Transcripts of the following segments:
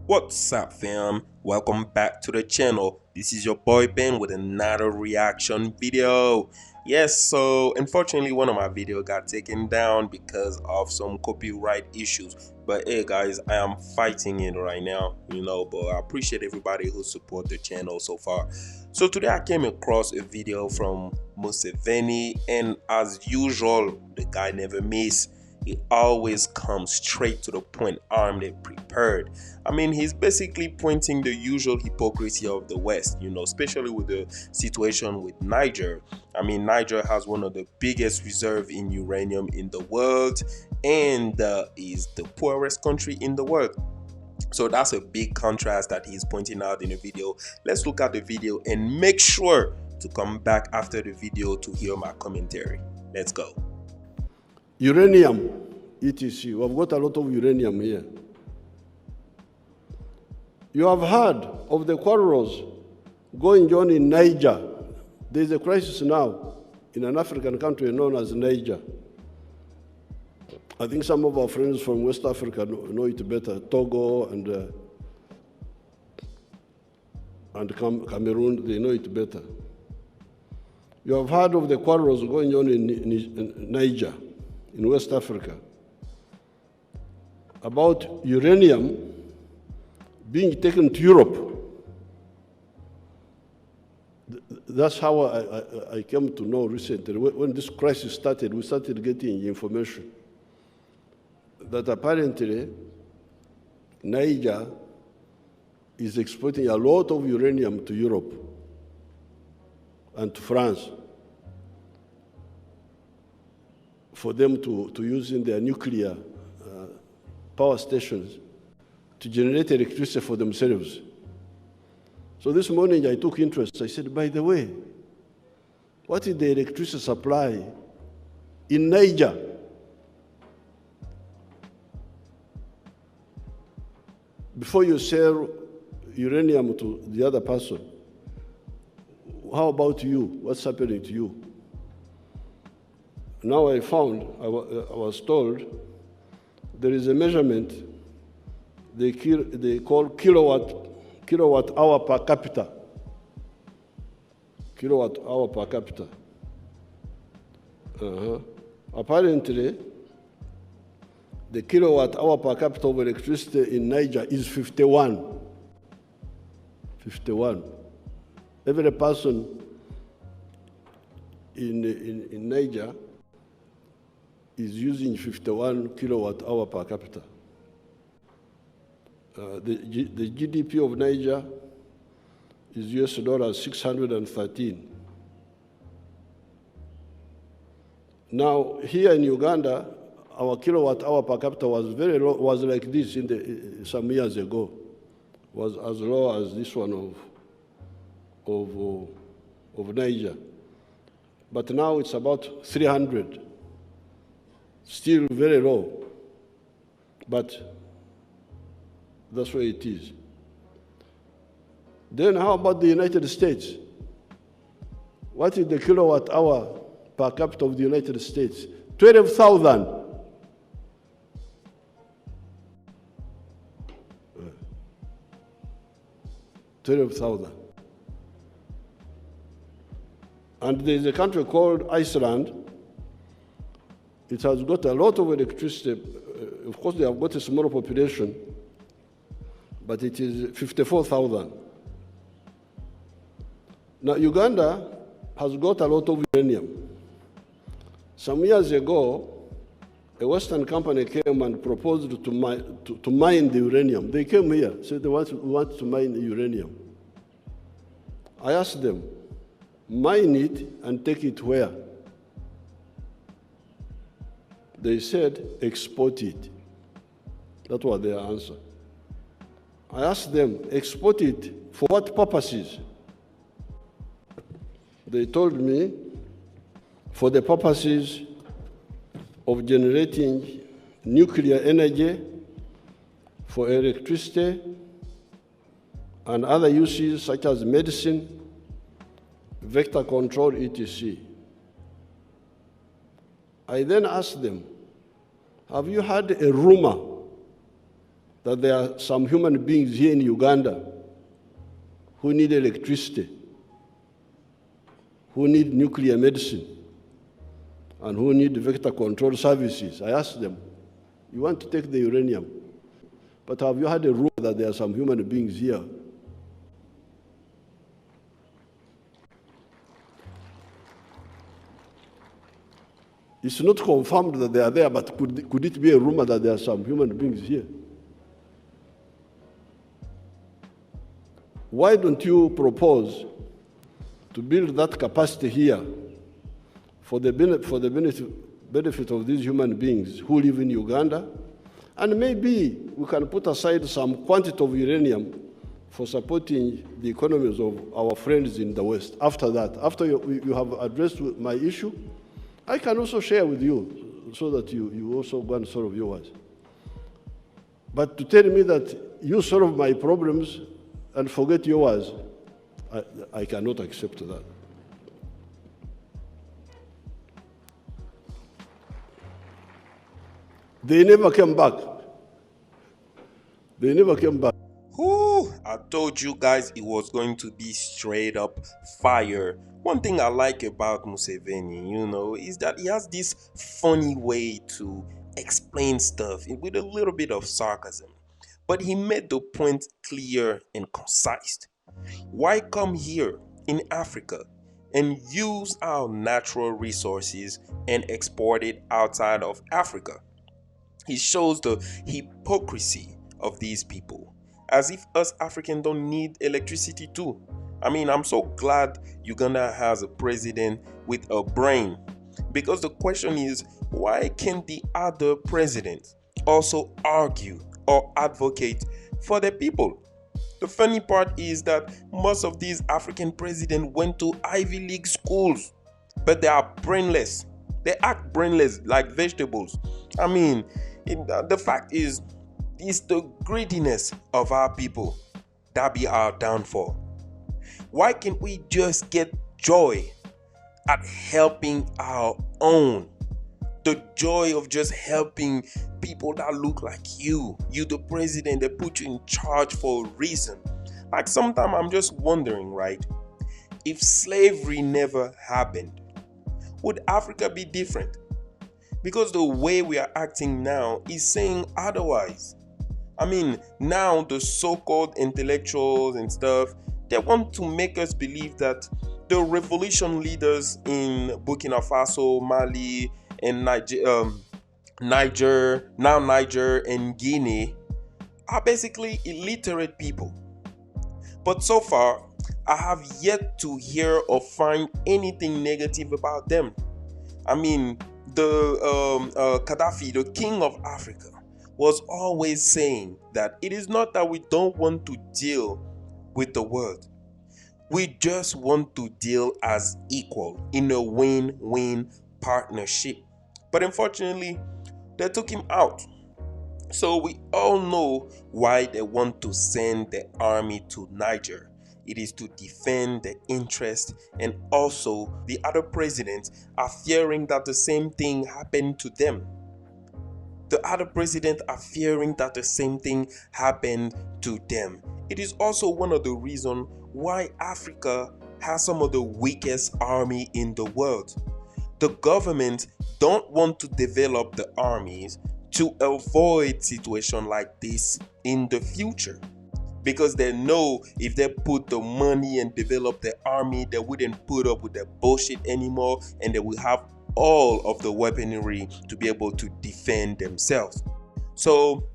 What's up, fam? Welcome back to the channel. This is your boy Ben with another reaction video. Yes, so unfortunately one of my videos got taken down because of some copyright issues. But hey guys, I am fighting it right now, but I appreciate everybody who support the channel so far. So today I came across a video from Museveni, and as usual, the guy never misses. He always comes straight to the point, armed and prepared. I mean, he's basically pointing the usual hypocrisy of the West, especially with the situation with Niger. I mean, Niger has one of the biggest reserves in uranium in the world and is the poorest country in the world. So that's a big contrast that he's pointing out in the video. Let's look at the video and make sure to come back after the video to hear my commentary. Let's go. Uranium, etc. We've got a lot of uranium here. You have heard of the quarrels going on in Niger. There's a crisis now in an African country known as Niger. I think some of our friends from West Africa know it better, Togo and Cameroon, they know it better. You have heard of the quarrels going on in Niger, in West Africa, about uranium being taken to Europe. That's how I came to know recently. When this crisis started, we started getting information that apparently Niger is exporting a lot of uranium to Europe and to France for them to use in their nuclear power stations to generate electricity for themselves. So this morning I took interest. I said, by the way, what is the electricity supply in Niger? Before you sell uranium to the other person, how about you? What's happening to you? Now I found, I was told, there is a measurement they call kilowatt hour per capita. Kilowatt hour per capita. Apparently, the kilowatt hour per capita of electricity in Niger is 51. 51. Every person in Niger is using 51 kilowatt hour per capita. The GDP of Niger is US $613. Now, here in Uganda, our kilowatt hour per capita was very low, was like this some years ago, was as low as this one of Niger. But now it's about 300. Still very low, but that's where it is. Then how about the United States? What is the kilowatt hour per capita of the United States? 12,000. 12,000. And there's a country called Iceland. It has got a lot of electricity. Of course, they have got a small population, but it is 54,000. Now, Uganda has got a lot of uranium. Some years ago, a Western company came and proposed to mine the uranium. They came here, said they want to mine the uranium. I asked them, mine it and take it where? They said, export it. That was their answer. I asked them, export it for what purposes? They told me, for the purposes of generating nuclear energy, for electricity, and other uses such as medicine, vector control, etc. I then asked them, have you had a rumor that there are some human beings here in Uganda who need electricity, who need nuclear medicine, and who need vector control services. I asked them, you want to take the uranium, but have you had a rumor that there are some human beings here? It's not confirmed that they are there, but could it be a rumor that there are some human beings here? Why don't you propose to build that capacity here for the benefit of these human beings who live in Uganda? And maybe we can put aside some quantity of uranium for supporting the economies of our friends in the West. After that, after you have addressed my issue, I can also share with you so that you also go and solve yours. But to tell me that you solve my problems and forget yours, I cannot accept that. They never came back. They never came back. Whew, I told you guys it was going to be straight up fire. One thing I like about Museveni, is that he has this funny way to explain stuff with a little bit of sarcasm. But he made the point clear and concise. Why come here in Africa and use our natural resources and export it outside of Africa? He shows the hypocrisy of these people, as if us Africans don't need electricity too. I mean, I'm so glad Uganda has a president with a brain, because the question is, why can't the other presidents also argue or advocate for the people? The funny part is that most of these African presidents went to Ivy League schools, but they are brainless. They act brainless like vegetables. I mean, the fact is, it's the greediness of our people that be our downfall. Why can't we just get joy at helping our own? The joy of just helping people that look like you. You, the president, they put you in charge for a reason. Like sometimes I'm just wondering, right? If slavery never happened, would Africa be different? Because the way we are acting now is saying otherwise. I mean, now the so-called intellectuals and stuff, they want to make us believe that the revolution leaders in Burkina Faso, Mali, and Niger and Guinea are basically illiterate people. But so far, I have yet to hear or find anything negative about them. I mean, the Gaddafi, the king of Africa, was always saying that it is not that we don't want to deal with the world. We just want to deal as equal in a win-win partnership. But unfortunately, they took him out. So we all know why they want to send the army to Niger. It is to defend the interest, and also the other presidents are fearing that the same thing happened to them. The other presidents are fearing that the same thing happened to them. It is also one of the reasons why Africa has some of the weakest army in the world. The government don't want to develop the armies to avoid situations like this in the future, because they know if they put the money and develop the army, they wouldn't put up with the bullshit anymore, and they will have all of the weaponry to be able to defend themselves. So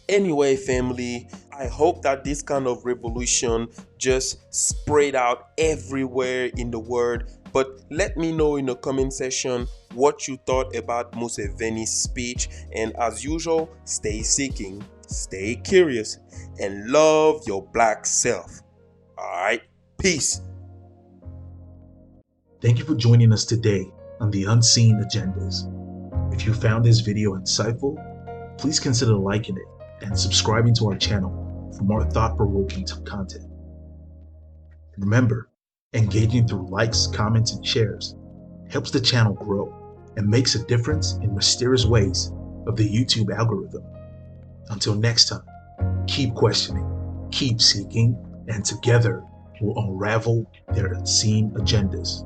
anyway, family, I hope that this kind of revolution just spread out everywhere in the world. But let me know in the comment section what you thought about Museveni's speech. And as usual, stay seeking, stay curious, and love your black self. Alright, peace. Thank you for joining us today on The Unseen Agendas. If you found this video insightful, please consider liking it and subscribing to our channel for more thought-provoking content. Remember, engaging through likes, comments, and shares helps the channel grow and makes a difference in mysterious ways of the YouTube algorithm. Until next time. Keep questioning, keep seeking, and together we'll unravel their unseen agendas.